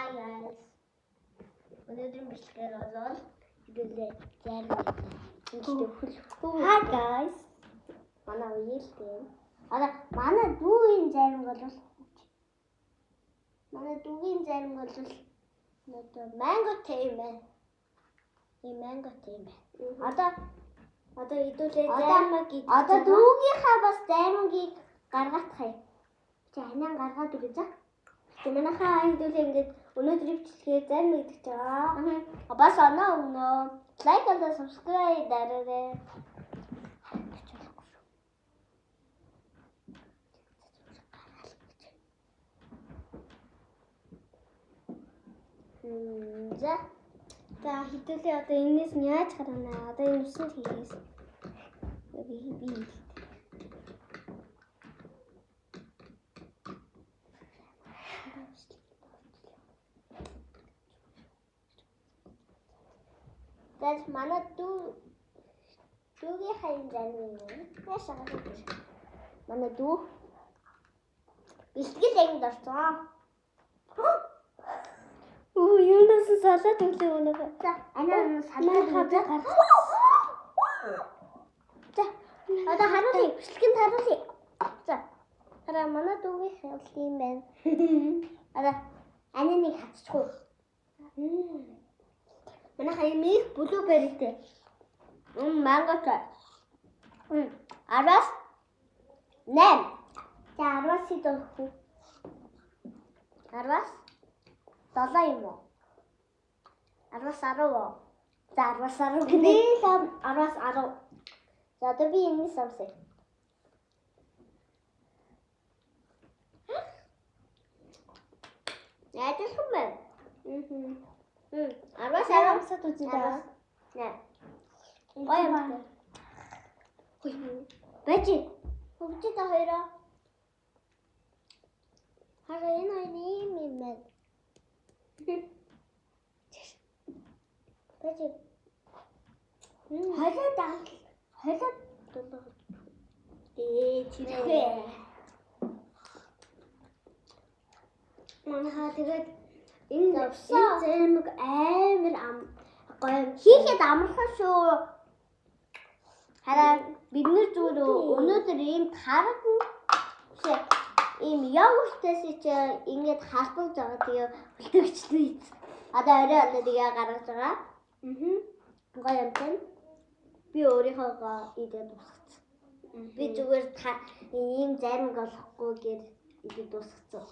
Hi guys. Өнөөдөр бичлэгээр болоод хэдүүлээ зарим хөл. Hi guys. Манай уйлтэй. Манай дүүгийн зарим бол манго тийм байна. Манго тийм байна. Одоо хэдүүлээ заримыг одоо дүүгийнхаа бас заримыг гаргахай. Чи ханаа гаргаад үгүй за. Манайхаа хэдүүлээ ингээд өнөөдөр бичлэгээр зарим идэж байгаа. Бас оноо. Лайк and subscribe дараарай. За хэдүүлээ одоо энэс нь яаж гарна? Одоо энэ үсэнд хийгээс. Би That's mana dүүгийн хайн зарим юм. Яшаа гэж. Манай дүү бэлтгэл ангид орсон. Юунаас салаад үлээ өнөөх. За, анаа салаад гаргав. За, одоо харуулъя. Бэлтгэл харуулъя. За. Хараа манай дүүгийн хавл юм байна. Одоо ананыг хатчихгүй. Манайхаа имийг блуберитэй. Манготой. 10-8. За 10-аас идэх. 10-аас 7 юм уу? 10-аас 10. За 10-аас 10 гинэ. 10-аас 10. За одоо би энэ самсаа. Яадаг юм бэ? 10-аас 10-аас үзээ. Нэ. Баяр. Бачи. Хөвчтэй хоёроо. Хараа энэ хоёр юм байна. Бачи. Хойлоо дулаа. Чирхээ. Манайхаа тэгээд энэ зэрэг амар гоё хийхэд амархан шүү. Хараа бид нэр зүгээр өнөөдөр ийм харагдан ийм йогуртээс чи ингэж халбаж байгаа тэгээ үлдэгчтэй. Одоо орой тэгээ гаргаж байгаа. Гоё юм чинь. Би өөрийнхөө идээд дуусгацсан. Би зүгээр ийм зарим болохгүй гэж идээд дуусгацсан.